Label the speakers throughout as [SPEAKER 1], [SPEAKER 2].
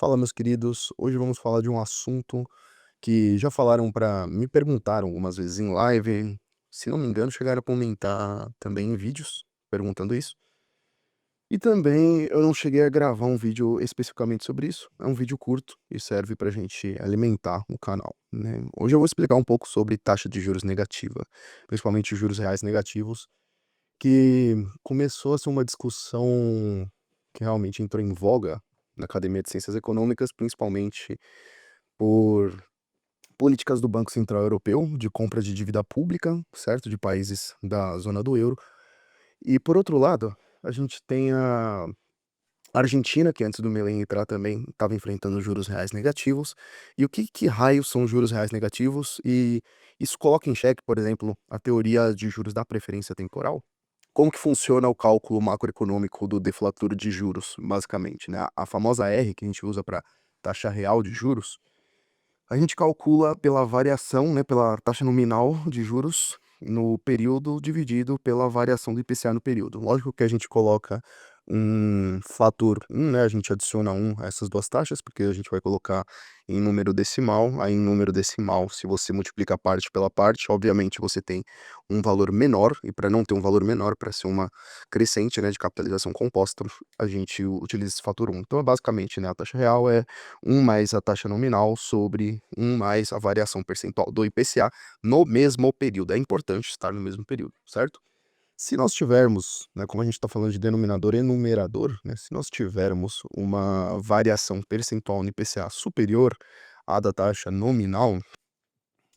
[SPEAKER 1] Fala, meus queridos. Hoje vamos falar de um assunto que já falaram me perguntaram algumas vezes em live. Se não me engano, chegaram a comentar também em vídeos perguntando isso. E também eu não cheguei a gravar um vídeo especificamente sobre isso. É um vídeo curto e serve para a gente alimentar o canal, né? Hoje eu vou explicar um pouco sobre taxa de juros negativa, principalmente juros reais negativos, que começou a ser uma discussão que realmente entrou em voga na Academia de Ciências Econômicas, principalmente por políticas do Banco Central Europeu de compra de dívida pública, certo? De países da zona do euro. E por outro lado, a gente tem a Argentina, que antes do Milei entrar também estava enfrentando juros reais negativos. E o que raios são juros reais negativos? E isso coloca em xeque, por exemplo, a teoria de juros da preferência temporal. Como que funciona o cálculo macroeconômico do deflator de juros, basicamente, né? A famosa R que a gente usa para taxa real de juros, a gente calcula pela variação, né, pela taxa nominal de juros no período dividido pela variação do IPCA no período. Lógico que a gente coloca um fator 1, né, a gente adiciona 1 a essas duas taxas, porque a gente vai colocar em número decimal. Aí em número decimal, se você multiplica parte pela parte, obviamente você tem um valor menor, e para não ter um valor menor, para ser uma crescente, né, de capitalização composta, a gente utiliza esse fator 1. Então, basicamente, né, a taxa real é 1 mais a taxa nominal sobre 1 mais a variação percentual do IPCA no mesmo período. É importante estar no mesmo período, certo? Se nós tivermos, né, como a gente está falando de denominador e numerador, né, se nós tivermos uma variação percentual no IPCA superior à da taxa nominal,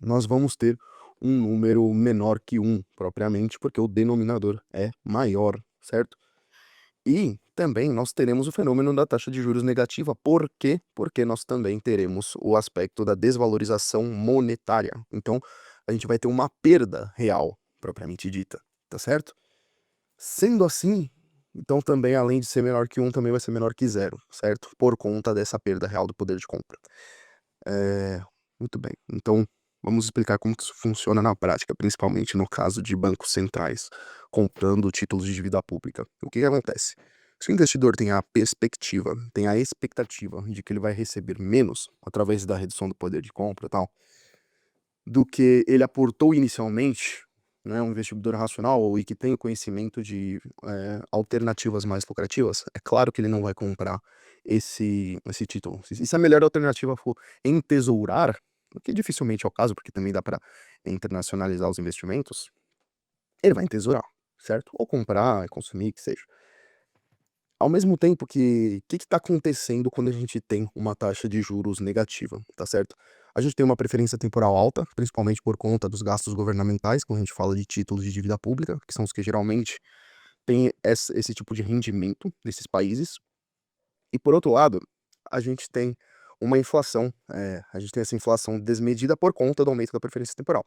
[SPEAKER 1] nós vamos ter um número menor que 1 propriamente, porque o denominador é maior, certo? E também nós teremos o fenômeno da taxa de juros negativa. Por quê? Porque nós também teremos o aspecto da desvalorização monetária. Então, a gente vai ter uma perda real, propriamente dita, tá certo? Sendo assim, então também, além de ser menor que 1, também vai ser menor que 0, certo? Por conta dessa perda real do poder de compra. Muito bem. Então, vamos explicar como que isso funciona na prática, principalmente no caso de bancos centrais comprando títulos de dívida pública. O que que acontece? Se o investidor tem a perspectiva, tem a expectativa de que ele vai receber menos através da redução do poder de compra e tal, do que ele aportou inicialmente, né, um investidor racional e que tem o conhecimento de alternativas mais lucrativas, é claro que ele não vai comprar esse título. Se a melhor alternativa for entesourar, o que dificilmente é o caso, porque também dá para internacionalizar os investimentos, ele vai entesourar, certo? Ou comprar, consumir, que seja. Ao mesmo tempo que o que está acontecendo quando a gente tem uma taxa de juros negativa, tá certo? A gente tem uma preferência temporal alta, principalmente por conta dos gastos governamentais, quando a gente fala de títulos de dívida pública, que são os que geralmente têm esse tipo de rendimento nesses países. E por outro lado, a gente tem uma inflação, a gente tem essa inflação desmedida por conta do aumento da preferência temporal.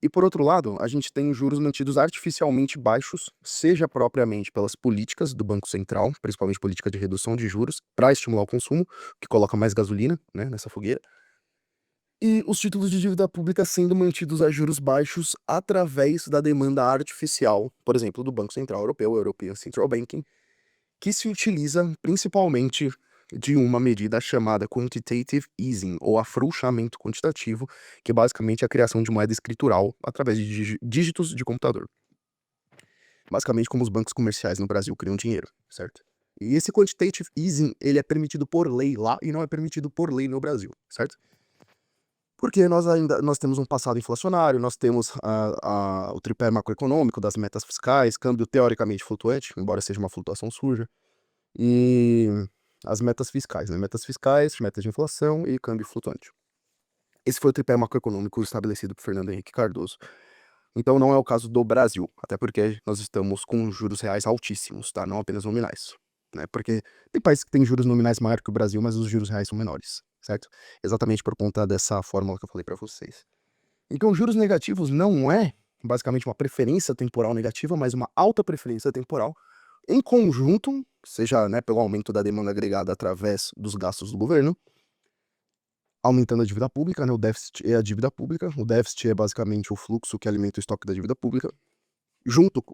[SPEAKER 1] E por outro lado, a gente tem juros mantidos artificialmente baixos, seja propriamente pelas políticas do Banco Central, principalmente política de redução de juros, para estimular o consumo, que coloca mais gasolina, né, nessa fogueira, e os títulos de dívida pública sendo mantidos a juros baixos através da demanda artificial, por exemplo, do Banco Central Europeu, o European Central Banking, que se utiliza principalmente de uma medida chamada quantitative easing, ou afrouxamento quantitativo, que é basicamente a criação de moeda escritural através de dígitos de computador. Basicamente como os bancos comerciais no Brasil criam dinheiro, certo? E esse quantitative easing, ele é permitido por lei lá e não é permitido por lei no Brasil, certo? Porque nós temos um passado inflacionário, nós temos o tripé macroeconômico das metas fiscais, câmbio teoricamente flutuante, embora seja uma flutuação suja, e as metas fiscais, né? Metas fiscais, metas de inflação e câmbio flutuante. Esse foi o tripé macroeconômico estabelecido por Fernando Henrique Cardoso. Então não é o caso do Brasil, até porque nós estamos com juros reais altíssimos, tá? Não apenas nominais, né? Porque tem países que têm juros nominais maior que o Brasil, mas os juros reais são menores, certo? Exatamente por conta dessa fórmula que eu falei para vocês. Então, juros negativos não é basicamente uma preferência temporal negativa, mas uma alta preferência temporal em conjunto, seja, né, pelo aumento da demanda agregada através dos gastos do governo, aumentando a dívida pública, né? O déficit é a dívida pública. O déficit é basicamente o fluxo que alimenta o estoque da dívida pública.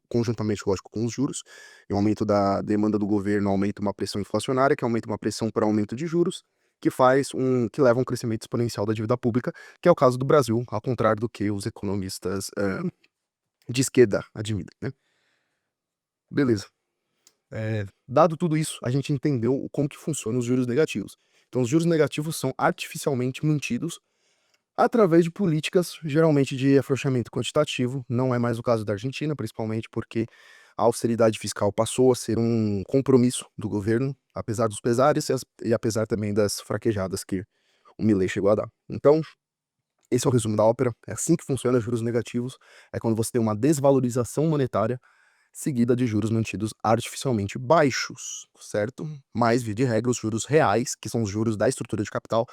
[SPEAKER 1] conjuntamente, lógico, com os juros, e o aumento da demanda do governo aumenta uma pressão inflacionária, que aumenta uma pressão para aumento de juros, que leva a um crescimento exponencial da dívida pública, que é o caso do Brasil, ao contrário do que os economistas de esquerda admitem, né? Beleza. Dado tudo isso, a gente entendeu como que funcionam os juros negativos. Então, os juros negativos são artificialmente mantidos através de políticas, geralmente de afrouxamento quantitativo. Não é mais o caso da Argentina, principalmente porque a austeridade fiscal passou a ser um compromisso do governo, apesar dos pesares e apesar também das fraquejadas que o Milei chegou a dar. Então, esse é o resumo da ópera. É assim que funciona juros negativos. É quando você tem uma desvalorização monetária seguida de juros mantidos artificialmente baixos, certo? Mas, via de regra, os juros reais, que são os juros da estrutura de capital,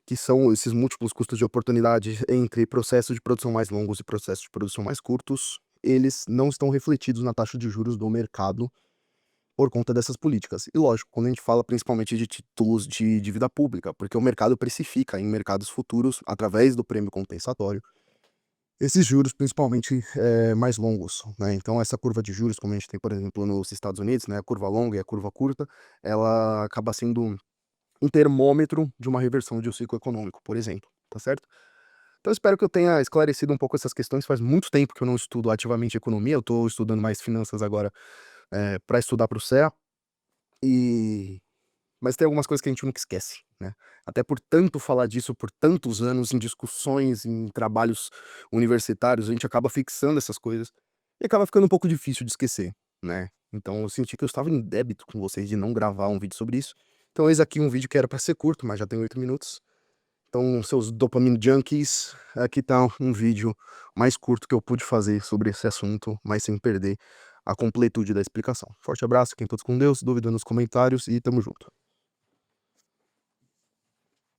[SPEAKER 1] que são esses múltiplos custos de oportunidade entre processos de produção mais longos e processos de produção mais curtos, eles não estão refletidos na taxa de juros do mercado por conta dessas políticas. E lógico, quando a gente fala principalmente de títulos de dívida pública, porque o mercado precifica em mercados futuros, através do prêmio compensatório, esses juros principalmente mais longos, né? Então essa curva de juros, como a gente tem, por exemplo, nos Estados Unidos, né, a curva longa e a curva curta, ela acaba sendo um termômetro de uma reversão de um ciclo econômico, por exemplo, tá certo? Então eu espero que eu tenha esclarecido um pouco essas questões. Faz muito tempo que eu não estudo ativamente economia, eu estou estudando mais finanças agora para estudar para o CEA, e mas tem algumas coisas que a gente nunca esquece, né? Até por tanto falar disso por tantos anos em discussões, em trabalhos universitários, a gente acaba fixando essas coisas e acaba ficando um pouco difícil de esquecer, né? Então eu senti que eu estava em débito com vocês de não gravar um vídeo sobre isso. Então eis aqui um vídeo que era para ser curto, mas já tem 8 minutos. Então, seus dopamine junkies, aqui tá um vídeo mais curto que eu pude fazer sobre esse assunto, mas sem perder a completude da explicação. Forte abraço, fiquem todos com Deus, dúvida nos comentários e tamo junto.